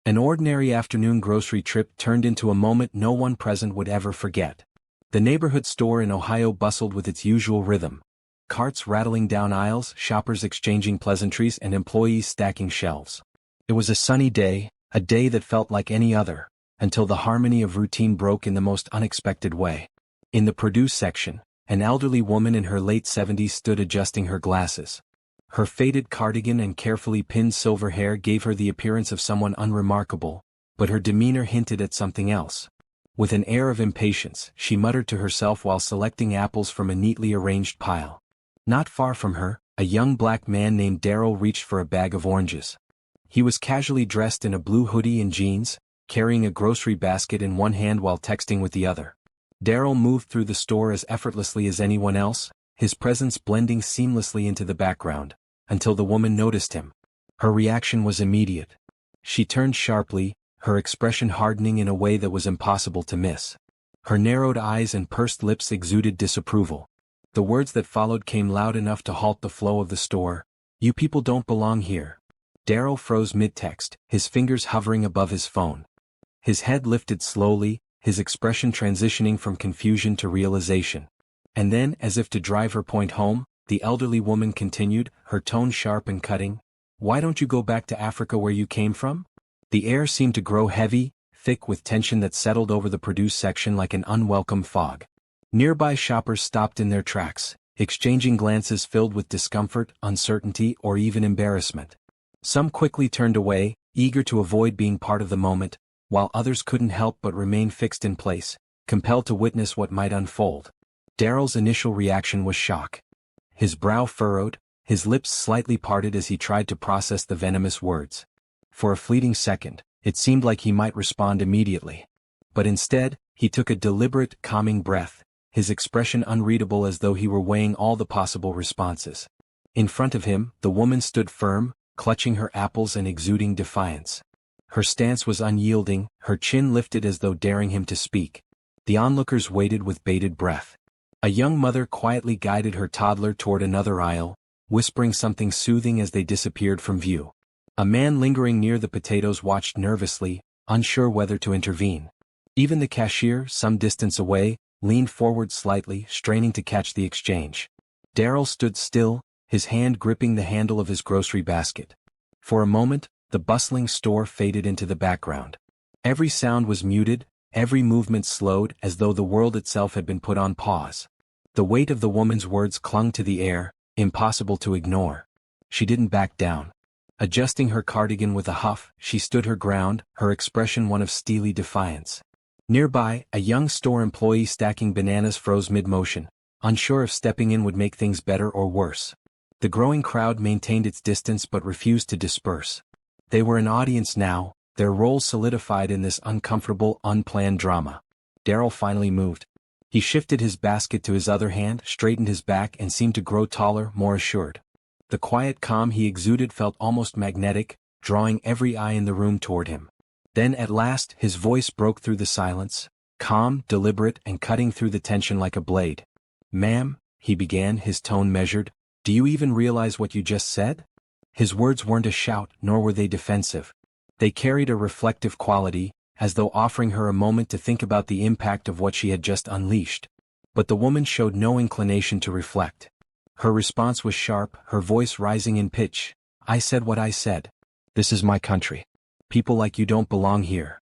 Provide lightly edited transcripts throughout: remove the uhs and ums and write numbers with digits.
An ordinary afternoon grocery trip turned into a moment no one present would ever forget. The neighborhood store in Ohio bustled with its usual rhythm. Carts rattling down aisles, shoppers exchanging pleasantries, and employees stacking shelves. It was a sunny day, a day that felt like any other, until the harmony of routine broke in the most unexpected way. In the produce section, an elderly woman in her late 70s stood adjusting her glasses. Her faded cardigan and carefully pinned silver hair gave her the appearance of someone unremarkable, but her demeanor hinted at something else. With an air of impatience, she muttered to herself while selecting apples from a neatly arranged pile. Not far from her, a young black man named Darryl reached for a bag of oranges. He was casually dressed in a blue hoodie and jeans, carrying a grocery basket in one hand while texting with the other. Darryl moved through the store as effortlessly as anyone else, his presence blending seamlessly into the background, until the woman noticed him. Her reaction was immediate. She turned sharply, her expression hardening in a way that was impossible to miss. Her narrowed eyes and pursed lips exuded disapproval. The words that followed came loud enough to halt the flow of the store. "You people don't belong here." Darryl froze mid-text, his fingers hovering above his phone. His head lifted slowly, his expression transitioning from confusion to realization. And then, as if to drive her point home, the elderly woman continued, her tone sharp and cutting. "Why don't you go back to Africa where you came from?" The air seemed to grow heavy, thick with tension that settled over the produce section like an unwelcome fog. Nearby shoppers stopped in their tracks, exchanging glances filled with discomfort, uncertainty, or even embarrassment. Some quickly turned away, eager to avoid being part of the moment, while others couldn't help but remain fixed in place, compelled to witness what might unfold. Darryl's initial reaction was shock. His brow furrowed, his lips slightly parted as he tried to process the venomous words. For a fleeting second, it seemed like he might respond immediately. But instead, he took a deliberate, calming breath, his expression unreadable as though he were weighing all the possible responses. In front of him, the woman stood firm, clutching her apples and exuding defiance. Her stance was unyielding, her chin lifted as though daring him to speak. The onlookers waited with bated breath. A young mother quietly guided her toddler toward another aisle, whispering something soothing as they disappeared from view. A man lingering near the potatoes watched nervously, unsure whether to intervene. Even the cashier, some distance away, leaned forward slightly, straining to catch the exchange. Darryl stood still, his hand gripping the handle of his grocery basket. For a moment, the bustling store faded into the background. Every sound was muted, every movement slowed as though the world itself had been put on pause. The weight of the woman's words clung to the air, impossible to ignore. She didn't back down. Adjusting her cardigan with a huff, she stood her ground, her expression one of steely defiance. Nearby, a young store employee stacking bananas froze mid-motion, unsure if stepping in would make things better or worse. The growing crowd maintained its distance but refused to disperse. They were an audience now, their roles solidified in this uncomfortable, unplanned drama. Darryl finally moved. He shifted his basket to his other hand, straightened his back, and seemed to grow taller, more assured. The quiet calm he exuded felt almost magnetic, drawing every eye in the room toward him. Then at last, his voice broke through the silence, calm, deliberate, and cutting through the tension like a blade. "Ma'am," he began, his tone measured, "do you even realize what you just said?" His words weren't a shout, nor were they defensive. They carried a reflective quality, as though offering her a moment to think about the impact of what she had just unleashed. But the woman showed no inclination to reflect. Her response was sharp, her voice rising in pitch. "I said what I said. This is my country. People like you don't belong here."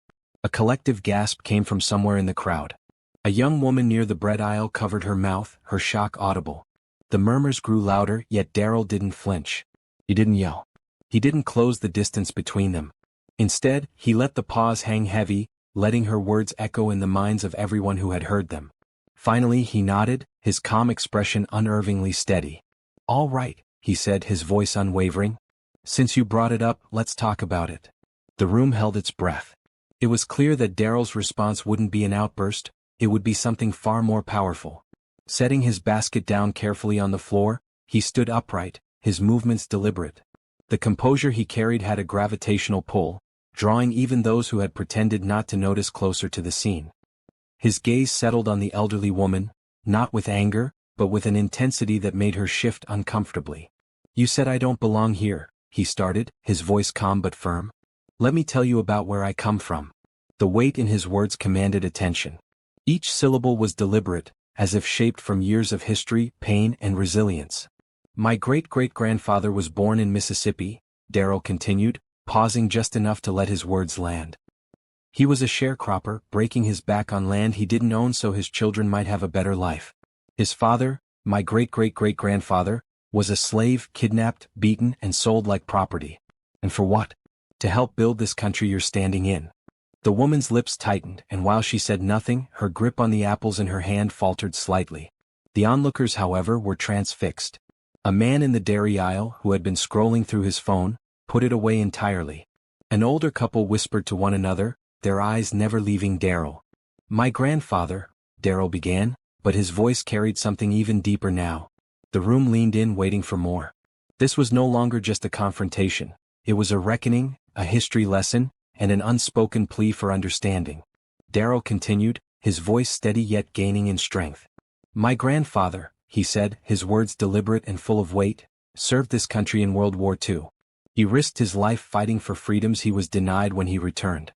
A collective gasp came from somewhere in the crowd. A young woman near the bread aisle covered her mouth, her shock audible. The murmurs grew louder, yet Darryl didn't flinch. He didn't yell. He didn't close the distance between them. Instead, he let the pause hang heavy, letting her words echo in the minds of everyone who had heard them. Finally he nodded, his calm expression unnervingly steady. "All right," he said, his voice unwavering. "Since you brought it up, let's talk about it." The room held its breath. It was clear that Darryl's response wouldn't be an outburst, it would be something far more powerful. Setting his basket down carefully on the floor, he stood upright, his movements deliberate. The composure he carried had a gravitational pull, drawing even those who had pretended not to notice closer to the scene. His gaze settled on the elderly woman, not with anger, but with an intensity that made her shift uncomfortably. "You said I don't belong here," he started, his voice calm but firm. Let me tell you about where I come from. The weight in his words commanded attention. Each syllable was deliberate, as if shaped from years of history, pain, and resilience. My great-great-grandfather was born in Mississippi, Darrell continued, pausing just enough to let his words land. He was a sharecropper, breaking his back on land he didn't own so his children might have a better life. His father, my great-great-great-grandfather, was a slave, kidnapped, beaten, and sold like property. And for what? To help build this country you're standing in. The woman's lips tightened, and while she said nothing, her grip on the apples in her hand faltered slightly. The onlookers, however, were transfixed. A man in the dairy aisle, who had been scrolling through his phone, put it away entirely. An older couple whispered to one another, their eyes never leaving Darrell. My grandfather, Darrell began, but his voice carried something even deeper now. The room leaned in, waiting for more. This was no longer just a confrontation. It was a reckoning, a history lesson, and an unspoken plea for understanding. Darrell continued, his voice steady yet gaining in strength. My grandfather, he said, his words deliberate and full of weight, served this country in World War II. He risked his life fighting for freedoms he was denied when he returned.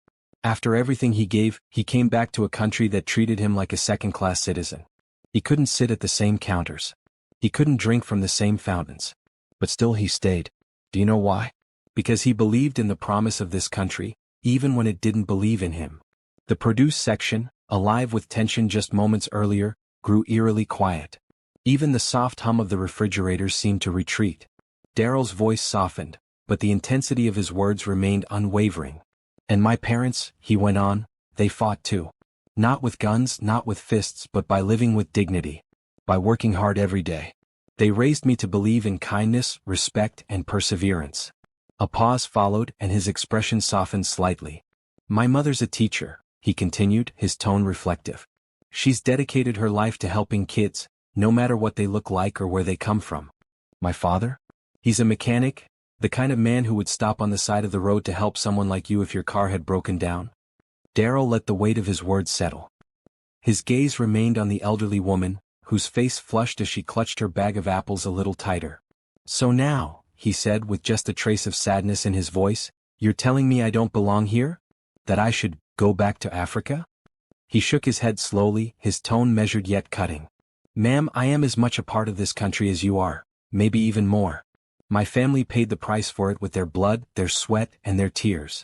After everything he gave, he came back to a country that treated him like a second-class citizen. He couldn't sit at the same counters. He couldn't drink from the same fountains. But still he stayed. Do you know why? Because he believed in the promise of this country, even when it didn't believe in him. The produce section, alive with tension just moments earlier, grew eerily quiet. Even the soft hum of the refrigerators seemed to retreat. Darrell's voice softened, but the intensity of his words remained unwavering. And my parents, he went on, they fought too. Not with guns, not with fists, but by living with dignity. By working hard every day. They raised me to believe in kindness, respect, and perseverance. A pause followed, and his expression softened slightly. My mother's a teacher, he continued, his tone reflective. She's dedicated her life to helping kids, no matter what they look like or where they come from. My father? He's a mechanic, the kind of man who would stop on the side of the road to help someone like you if your car had broken down. Darrell let the weight of his words settle. His gaze remained on the elderly woman, whose face flushed as she clutched her bag of apples a little tighter. So now, he said with just a trace of sadness in his voice, you're telling me I don't belong here? That I should go back to Africa? He shook his head slowly, his tone measured yet cutting. Ma'am, I am as much a part of this country as you are, maybe even more. My family paid the price for it with their blood, their sweat, and their tears.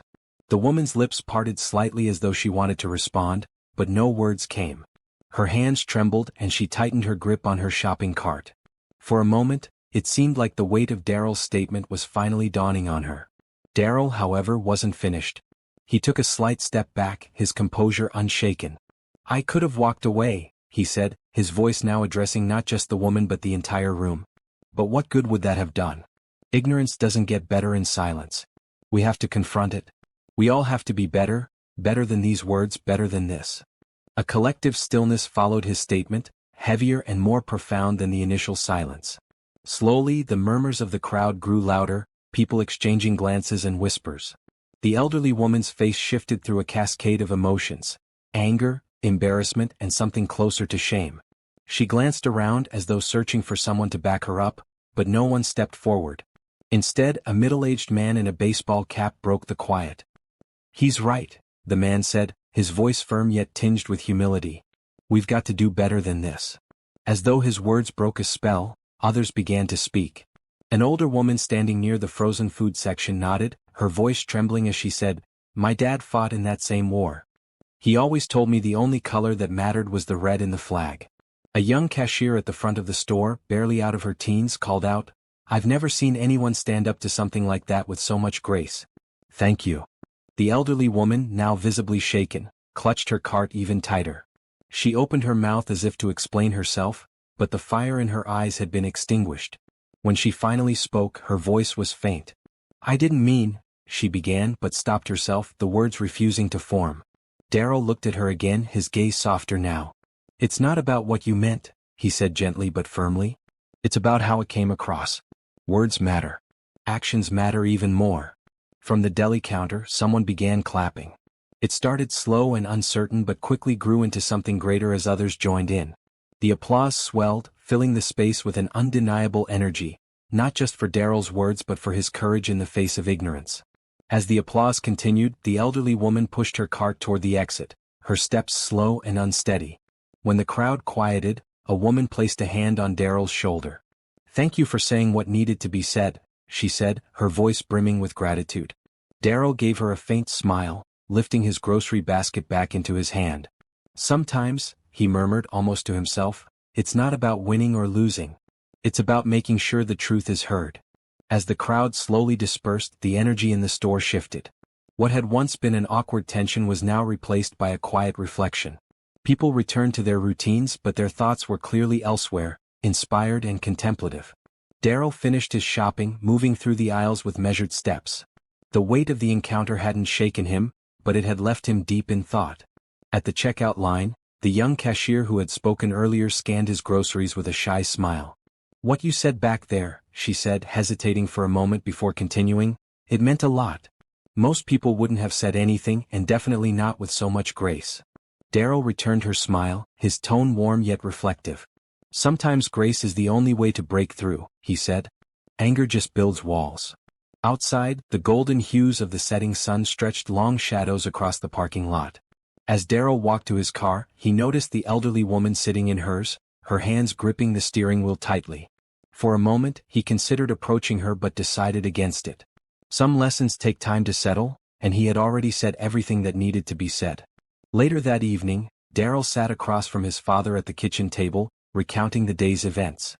The woman's lips parted slightly as though she wanted to respond, but no words came. Her hands trembled and she tightened her grip on her shopping cart. For a moment, it seemed like the weight of Darrell's statement was finally dawning on her. Darrell, however, wasn't finished. He took a slight step back, his composure unshaken. I could have walked away, he said, his voice now addressing not just the woman but the entire room. But what good would that have done? Ignorance doesn't get better in silence. We have to confront it. We all have to be better, better than these words, better than this. A collective stillness followed his statement, heavier and more profound than the initial silence. Slowly, the murmurs of the crowd grew louder, people exchanging glances and whispers. The elderly woman's face shifted through a cascade of emotions: anger, embarrassment, and something closer to shame. She glanced around as though searching for someone to back her up, but no one stepped forward. Instead, a middle-aged man in a baseball cap broke the quiet. He's right, the man said, his voice firm yet tinged with humility. We've got to do better than this. As though his words broke a spell, others began to speak. An older woman standing near the frozen food section nodded, her voice trembling as she said, My dad fought in that same war. He always told me the only color that mattered was the red in the flag. A young cashier at the front of the store, barely out of her teens, called out, I've never seen anyone stand up to something like that with so much grace. Thank you. The elderly woman, now visibly shaken, clutched her cart even tighter. She opened her mouth as if to explain herself, but the fire in her eyes had been extinguished. When she finally spoke, her voice was faint. I didn't mean, she began, but stopped herself, the words refusing to form. Darrell looked at her again, his gaze softer now. It's not about what you meant, he said gently but firmly. It's about how it came across. Words matter. Actions matter even more. From the deli counter, someone began clapping. It started slow and uncertain but quickly grew into something greater as others joined in. The applause swelled, filling the space with an undeniable energy, not just for Darrell's words but for his courage in the face of ignorance. As the applause continued, the elderly woman pushed her cart toward the exit, her steps slow and unsteady. When the crowd quieted, a woman placed a hand on Daryl's shoulder. "Thank you for saying what needed to be said," she said, her voice brimming with gratitude. Daryl gave her a faint smile, lifting his grocery basket back into his hand. "Sometimes," he murmured almost to himself, "it's not about winning or losing. It's about making sure the truth is heard." As the crowd slowly dispersed, the energy in the store shifted. What had once been an awkward tension was now replaced by a quiet reflection. People returned to their routines, but their thoughts were clearly elsewhere, inspired and contemplative. Daryl finished his shopping, moving through the aisles with measured steps. The weight of the encounter hadn't shaken him, but it had left him deep in thought. At the checkout line, the young cashier who had spoken earlier scanned his groceries with a shy smile. "What you said back there," she said, hesitating for a moment before continuing, "it meant a lot. Most people wouldn't have said anything, and definitely not with so much grace." Daryl returned her smile, his tone warm yet reflective. "Sometimes grace is the only way to break through," he said. "Anger just builds walls." Outside, the golden hues of the setting sun stretched long shadows across the parking lot. As Daryl walked to his car, he noticed the elderly woman sitting in hers, her hands gripping the steering wheel tightly. For a moment, he considered approaching her but decided against it. Some lessons take time to settle, and he had already said everything that needed to be said. Later that evening, Daryl sat across from his father at the kitchen table, recounting the day's events.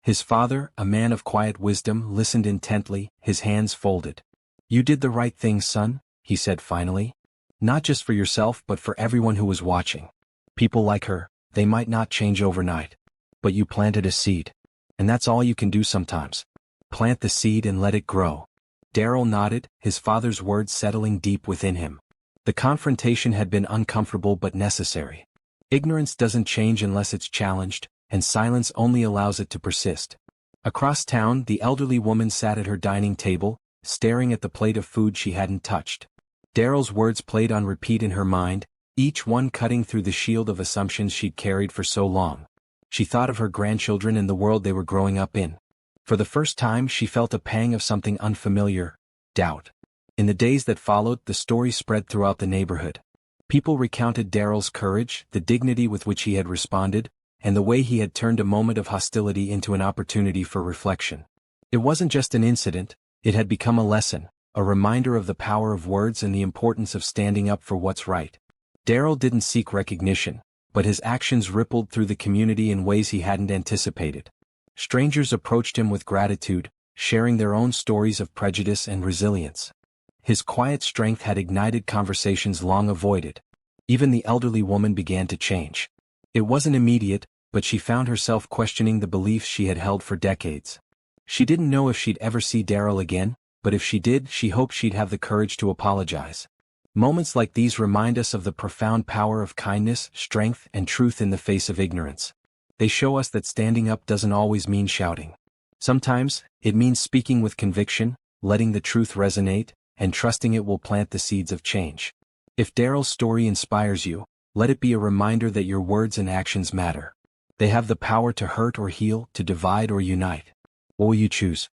His father, a man of quiet wisdom, listened intently, his hands folded. "You did the right thing, son," he said finally. "Not just for yourself but for everyone who was watching. People like her, they might not change overnight. But you planted a seed. And that's all you can do sometimes. Plant the seed and let it grow." Daryl nodded, his father's words settling deep within him. The confrontation had been uncomfortable but necessary. Ignorance doesn't change unless it's challenged, and silence only allows it to persist. Across town, the elderly woman sat at her dining table, staring at the plate of food she hadn't touched. Daryl's words played on repeat in her mind, each one cutting through the shield of assumptions she'd carried for so long. She thought of her grandchildren and the world they were growing up in. For the first time she felt a pang of something unfamiliar: doubt. In the days that followed, the story spread throughout the neighborhood. People recounted Daryl's courage, the dignity with which he had responded, and the way he had turned a moment of hostility into an opportunity for reflection. It wasn't just an incident, it had become a lesson, a reminder of the power of words and the importance of standing up for what's right. Daryl didn't seek recognition, but his actions rippled through the community in ways he hadn't anticipated. Strangers approached him with gratitude, sharing their own stories of prejudice and resilience. His quiet strength had ignited conversations long avoided. Even the elderly woman began to change. It wasn't immediate, but she found herself questioning the beliefs she had held for decades. She didn't know if she'd ever see Daryl again, but if she did, she hoped she'd have the courage to apologize. Moments like these remind us of the profound power of kindness, strength, and truth in the face of ignorance. They show us that standing up doesn't always mean shouting. Sometimes, it means speaking with conviction, letting the truth resonate, and trusting it will plant the seeds of change. If Daryl's story inspires you, let it be a reminder that your words and actions matter. They have the power to hurt or heal, to divide or unite. What will you choose?